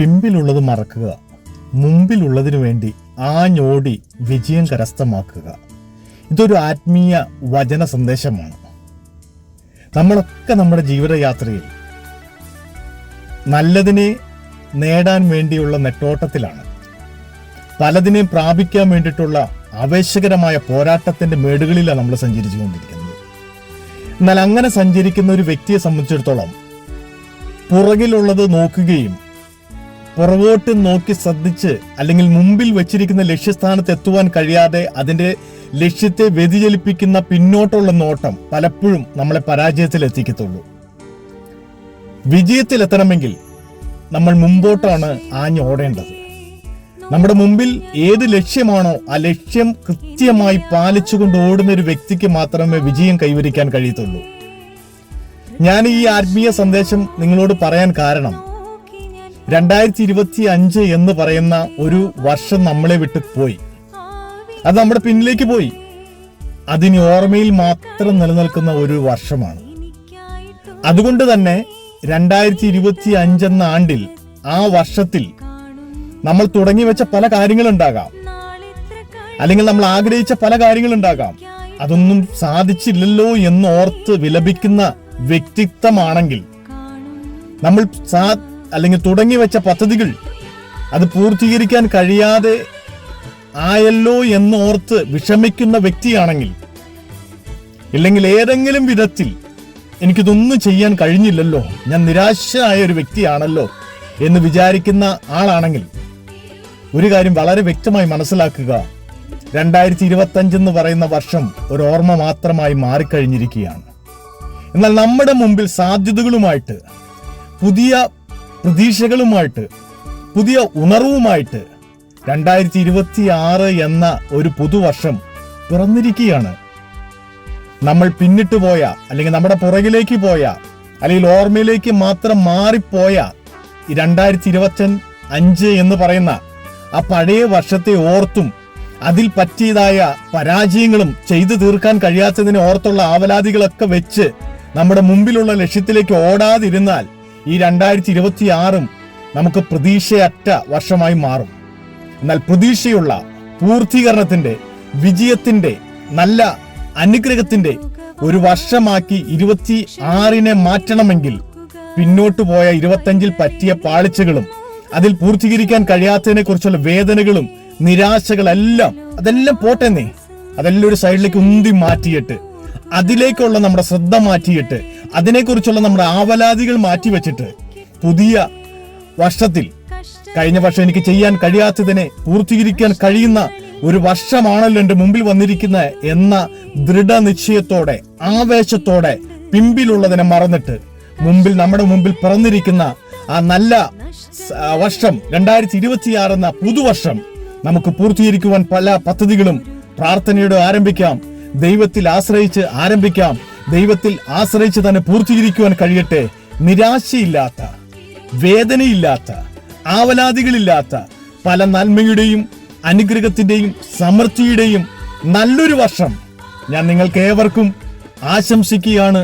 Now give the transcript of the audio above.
പിമ്പിലുള്ളത് മറക്കുക, മുമ്പിലുള്ളതിനു വേണ്ടി ആഞ്ഞോടി വിജയം കരസ്ഥമാക്കുക. ഇതൊരു ആത്മീയ വചന സന്ദേശമാണ്. നമ്മളൊക്കെ നമ്മുടെ ജീവിതയാത്രയിൽ നല്ലതിനെ നേടാൻ വേണ്ടിയുള്ള നെട്ടോട്ടത്തിലാണ്. പലതിനെയും പ്രാപിക്കാൻ വേണ്ടിയിട്ടുള്ള ആവേശകരമായ പോരാട്ടത്തിന്റെ മേടുകളിലാണ് നമ്മൾ സഞ്ചരിച്ചുകൊണ്ടിരിക്കുന്നത്. എന്നാൽ അങ്ങനെ സഞ്ചരിക്കുന്ന ഒരു വ്യക്തിയെ സംബന്ധിച്ചിടത്തോളം പുറകിലുള്ളത് നോക്കുകയും പുറകോട്ട് നോക്കി ശ്രദ്ധിച്ച് അല്ലെങ്കിൽ മുമ്പിൽ വെച്ചിരിക്കുന്ന ലക്ഷ്യസ്ഥാനത്ത് എത്തുവാൻ കഴിയാതെ അതിന്റെ ലക്ഷ്യത്തെ വ്യതിചലിപ്പിക്കുന്ന പിന്നോട്ടുള്ള നോട്ടം പലപ്പോഴും നമ്മളെ പരാജയത്തിൽ എത്തിക്കത്തുള്ളൂ. വിജയത്തിലെത്തണമെങ്കിൽ നമ്മൾ മുമ്പോട്ടാണ് ആഞ്ഞോടേണ്ടത്. നമ്മുടെ മുമ്പിൽ ഏത് ലക്ഷ്യമാണോ ആ ലക്ഷ്യം കൃത്യമായി പാലിച്ചുകൊണ്ട് ഓടുന്ന ഒരു വ്യക്തിക്ക് മാത്രമേ വിജയം കൈവരിക്കാൻ കഴിയത്തുള്ളൂ. ഞാൻ ഈ ആത്മീയ സന്ദേശം നിങ്ങളോട് പറയാൻ കാരണം 2025 എന്ന് പറയുന്ന ഒരു വർഷം നമ്മളെ വിട്ട് പോയി. അത് നമ്മുടെ പിന്നിലേക്ക് പോയി. അതിന് ഓർമ്മയിൽ മാത്രം നിലനിൽക്കുന്ന ഒരു വർഷമാണ്. അതുകൊണ്ട് തന്നെ 2025 എന്ന ആണ്ടിൽ, ആ വർഷത്തിൽ നമ്മൾ തുടങ്ങി വെച്ച പല കാര്യങ്ങളുണ്ടാകാം, അല്ലെങ്കിൽ നമ്മൾ ആഗ്രഹിച്ച പല കാര്യങ്ങളുണ്ടാകാം. അതൊന്നും സാധിച്ചില്ലല്ലോ എന്നോർത്ത് വിലപിക്കുന്ന വ്യക്തിത്വമാണെങ്കിൽ, നമ്മൾ അല്ലെങ്കിൽ തുടങ്ങി വെച്ച പദ്ധതികൾ അത് പൂർത്തീകരിക്കാൻ കഴിയാതെ ആയല്ലോ എന്നോർത്ത് വിഷമിക്കുന്ന വ്യക്തിയാണെങ്കിൽ, ഇല്ലെങ്കിൽ ഏതെങ്കിലും വിധത്തിൽ എനിക്കിതൊന്നും ചെയ്യാൻ കഴിഞ്ഞില്ലല്ലോ, ഞാൻ നിരാശയായ ഒരു വ്യക്തിയാണല്ലോ എന്ന് വിചാരിക്കുന്ന ആളാണെങ്കിൽ, ഒരു കാര്യം വളരെ വ്യക്തമായി മനസ്സിലാക്കുക. 2025 എന്ന് പറയുന്ന വർഷം ഒരു ഓർമ്മ മാത്രമായി മാറിക്കഴിഞ്ഞിരിക്കുകയാണ്. എന്നാൽ നമ്മുടെ മുമ്പിൽ സാധ്യതകളുമായിട്ട്, പുതിയ പ്രതീക്ഷകളുമായിട്ട്, പുതിയ ഉണർവുമായിട്ട് 2026 എന്ന ഒരു പുതുവർഷം പിറന്നിരിക്കുകയാണ്. നമ്മൾ പിന്നിട്ട് പോയ, അല്ലെങ്കിൽ നമ്മുടെ പുറകിലേക്ക് പോയ, അല്ലെങ്കിൽ ഓർമ്മയിലേക്ക് മാത്രം മാറിപ്പോയ 2025 എന്ന് പറയുന്ന ആ പഴയ വർഷത്തെ ഓർത്തും അതിൽ പറ്റിയതായ പരാജയങ്ങളും ചെയ്തു തീർക്കാൻ കഴിയാത്തതിനെ ഓർത്തുള്ള ആവലാതികളൊക്കെ വെച്ച് നമ്മുടെ മുമ്പിലുള്ള ലക്ഷ്യത്തിലേക്ക് ഓടാതിരുന്നാൽ ഈ 2026 നമുക്ക് പ്രതീക്ഷയറ്റ വർഷമായി മാറും. എന്നാൽ പ്രതീക്ഷയുള്ള, പൂർത്തീകരണത്തിന്റെ, വിജയത്തിന്റെ, നല്ല അനുഗ്രഹത്തിന്റെ ഒരു വർഷമാക്കി 26 മാറ്റണമെങ്കിൽ പിന്നോട്ട് പോയ 25 പറ്റിയ പാളിച്ചകളും അതിൽ പൂർത്തീകരിക്കാൻ കഴിയാത്തതിനെ കുറിച്ചുള്ള വേദനകളും നിരാശകളെല്ലാം അതെല്ലാം പോട്ടെന്നേ, അതെല്ലാം ഒരു സൈഡിലേക്ക് ഉന്തി മാറ്റിയിട്ട് അതിലേക്കുള്ള നമ്മുടെ ശ്രദ്ധ മാറ്റിയിട്ട് അതിനെക്കുറിച്ചുള്ള നമ്മുടെ ആവലാതികൾ മാറ്റിവെച്ചിട്ട് പുതിയ വർഷത്തിൽ, കഴിഞ്ഞ വർഷം എനിക്ക് ചെയ്യാൻ കഴിയാത്തതിനെ പൂർത്തീകരിക്കാൻ കഴിയുന്ന ഒരു വർഷമാണല്ലോ എൻ്റെ മുമ്പിൽ വന്നിരിക്കുന്ന എന്ന ദൃഢനിശ്ചയത്തോടെ, ആവേശത്തോടെ പിമ്പിലുള്ളതിനെ മറന്നിട്ട് നമ്മുടെ മുമ്പിൽ പിറന്നിരിക്കുന്ന ആ നല്ല വർഷം 2026 എന്ന പുതുവർഷം നമുക്ക് പൂർത്തീകരിക്കുവാൻ പല പദ്ധതികളും പ്രാർത്ഥനയോടെ ആരംഭിക്കാം. ദൈവത്തിൽ ആശ്രയിച്ച് ആരംഭിക്കാം. ദൈവത്തിൽ ആശ്രയിച്ച് തന്നെ പൂർത്തീകരിക്കുവാൻ കഴിയട്ടെ. നിരാശയില്ലാത്ത, വേദനയില്ലാത്ത, ആവലാതികളില്ലാത്ത പല നന്മയുടെയും അനുഗ്രഹത്തിന്റെയും സമൃദ്ധിയുടെയും നല്ലൊരു വർഷം ഞാൻ നിങ്ങൾക്ക് ഏവർക്കും ആശംസിക്കുകയാണ്.